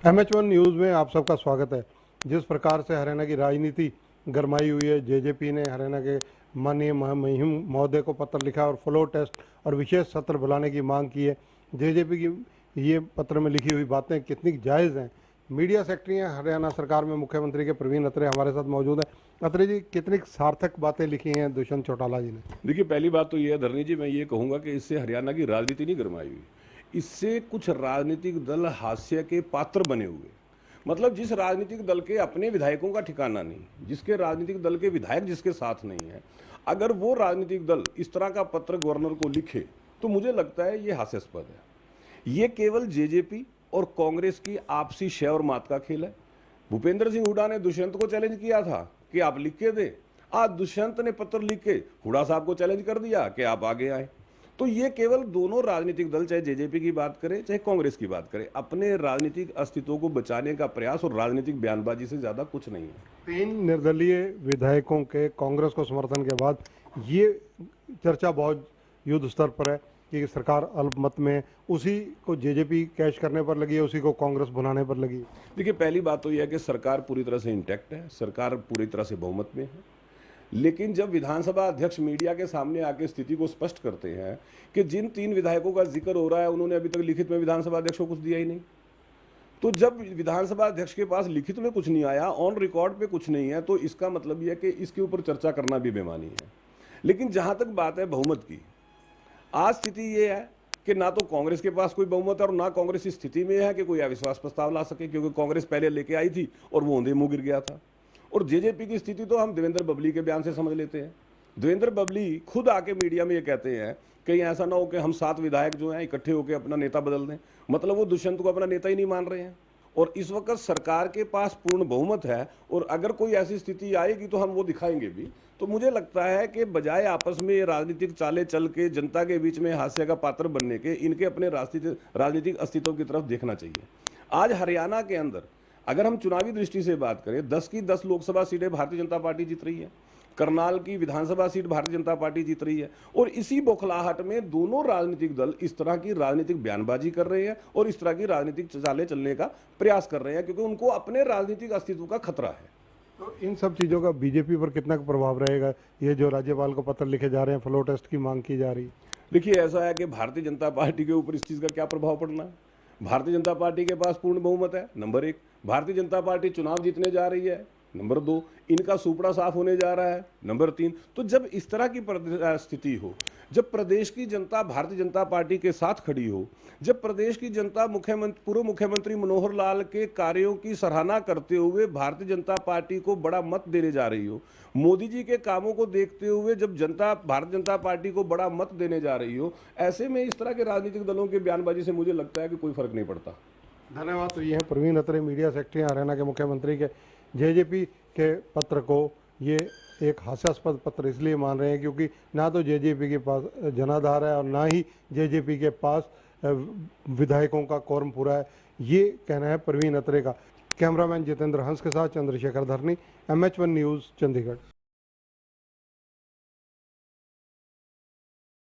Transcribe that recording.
MH1 news में आप सबका स्वागत है। जिस प्रकार से हरियाणा की राजनीति गरमाई हुई है, जेजेपी ने हरियाणा के माननीय महिम महोदय को पत्र लिखा और फ्लोर टेस्ट और विशेष सत्र बुलाने की मांग की है। जेजेपी की ये पत्र में लिखी हुई बातें कितनी जायज़ हैं। मीडिया सेक्रेटरी हैं हरियाणा सरकार में मुख्यमंत्री के प्रवीण अत्रे हमारे साथ मौजूद हैं। अत्रे जी, कितनी सार्थक बातें लिखी हैं दुष्यंत चौटाला जी ने। देखिए, पहली बात तो ये है धरनी जी, मैं ये कहूँगा कि इससे हरियाणा की राजनीति नहीं गरमाई हुई, इससे कुछ राजनीतिक दल हास्य के पात्र बने हुए। मतलब जिस राजनीतिक दल के अपने विधायकों का ठिकाना नहीं, जिसके राजनीतिक दल के विधायक जिसके साथ नहीं है, अगर वो राजनीतिक दल इस तरह का पत्र गवर्नर को लिखे तो मुझे लगता है ये हास्यास्पद है। ये केवल जेजेपी और कांग्रेस की आपसी शय और मात का खेल है। भूपेंद्र सिंह हुड्डा ने दुष्यंत को चैलेंज किया था कि आप लिख के दे, आज दुष्यंत ने पत्र लिख के हुड्डा साहब को चैलेंज कर दिया कि आप आगे आए। तो ये केवल दोनों राजनीतिक दल, चाहे जेजेपी की बात करें चाहे कांग्रेस की बात करें, अपने राजनीतिक अस्तित्व को बचाने का प्रयास और राजनीतिक बयानबाजी से ज्यादा कुछ नहीं है। 3 निर्दलीय विधायकों के कांग्रेस को समर्थन के बाद ये चर्चा बहुत युद्ध स्तर पर है कि सरकार अल्पमत में, उसी को जेजेपी कैश करने पर लगी है, उसी को कांग्रेस भुनाने पर लगी है। देखिए, पहली बात तो यह है कि सरकार पूरी तरह से इंटैक्ट है, सरकार पूरी तरह से बहुमत में है। लेकिन जब विधानसभा अध्यक्ष मीडिया के सामने आके स्थिति को स्पष्ट करते हैं कि जिन 3 विधायकों का जिक्र हो रहा है उन्होंने अभी तक लिखित में विधानसभा अध्यक्ष को कुछ दिया ही नहीं, तो जब विधानसभा अध्यक्ष के पास लिखित में कुछ नहीं आया, ऑन रिकॉर्ड पे कुछ नहीं है, तो इसका मतलब यह है कि इसके ऊपर चर्चा करना भी बेमानी है। लेकिन जहां तक बात है बहुमत की, आज स्थिति ये है कि ना तो कांग्रेस के पास कोई बहुमत है और ना कांग्रेस इस स्थिति में है कि कोई अविश्वास प्रस्ताव ला सके, क्योंकि कांग्रेस पहले लेके आई थी और वो औंधे मुंह गिर गया था। और जेजेपी की स्थिति तो हम देवेंद्र बबली के बयान से समझ लेते हैं। देवेंद्र बबली खुद आके मीडिया में ये कहते हैं कहीं ऐसा ना हो कि हम 7 विधायक जो हैं इकट्ठे होकर अपना नेता बदल दें। मतलब वो दुष्यंत को अपना नेता ही नहीं मान रहे हैं। और इस वक्त सरकार के पास पूर्ण बहुमत है और अगर कोई ऐसी स्थिति आएगी तो हम वो दिखाएंगे भी। तो मुझे लगता है कि बजाय आपस में ये राजनीतिक चालें चल के जनता के बीच में हास्य का पात्र बनने के, इनके अपने राजनीतिक अस्तित्व की तरफ देखना चाहिए। आज हरियाणा के अंदर अगर हम चुनावी दृष्टि से बात करें, 10 की 10 लोकसभा सीटें भारतीय जनता पार्टी जीत रही है, करनाल की विधानसभा सीट भारतीय जनता पार्टी जीत रही है। और इसी बौखलाहट में दोनों राजनीतिक दल इस तरह की राजनीतिक बयानबाजी कर रहे हैं और इस तरह की राजनीतिक चालें चलने का प्रयास कर रहे हैं, क्योंकि उनको अपने राजनीतिक अस्तित्व का खतरा है। तो इन सब चीज़ों का बीजेपी पर कितना प्रभाव रहेगा? ये जो राज्यपाल को पत्र लिखे जा रहे हैं, फ्लोर टेस्ट की मांग की जा रही है। देखिए, ऐसा है कि भारतीय जनता पार्टी के ऊपर इस चीज़ का क्या प्रभाव पड़ना है। भारतीय जनता पार्टी के पास पूर्ण बहुमत है, नंबर 1। भारतीय जनता पार्टी चुनाव जीतने जा रही है, नंबर 2। इनका सुपड़ा साफ होने जा रहा है, नंबर 3। तो जब इस तरह की स्थिति हो, जब प्रदेश की जनता भारतीय जनता पार्टी के साथ खड़ी हो, जब प्रदेश की जनता पूर्व मुख्यमंत्री मनोहर लाल के कार्यों की सराहना करते हुए भारतीय जनता पार्टी को बड़ा मत देने जा रही हो, मोदी जी के कामों को देखते हुए जब जनता भारतीय जनता पार्टी को बड़ा मत देने जा रही हो, ऐसे में इस तरह के राजनीतिक दलों के बयानबाजी से मुझे लगता है कि कोई फर्क नहीं पड़ता। धन्यवाद। तो ये हैं प्रवीण अत्रे, मीडिया सेक्रेटरी हरियाणा के मुख्यमंत्री के। जेजेपी के पत्र को ये एक हास्यास्पद पत्र इसलिए मान रहे हैं क्योंकि ना तो जेजेपी के पास जनाधार है और ना ही जेजेपी के पास विधायकों का कोरम पूरा है। ये कहना है प्रवीण अत्रे का। कैमरामैन जितेंद्र हंस के साथ चंद्रशेखर धरनी, MH1 न्यूज़, चंडीगढ़।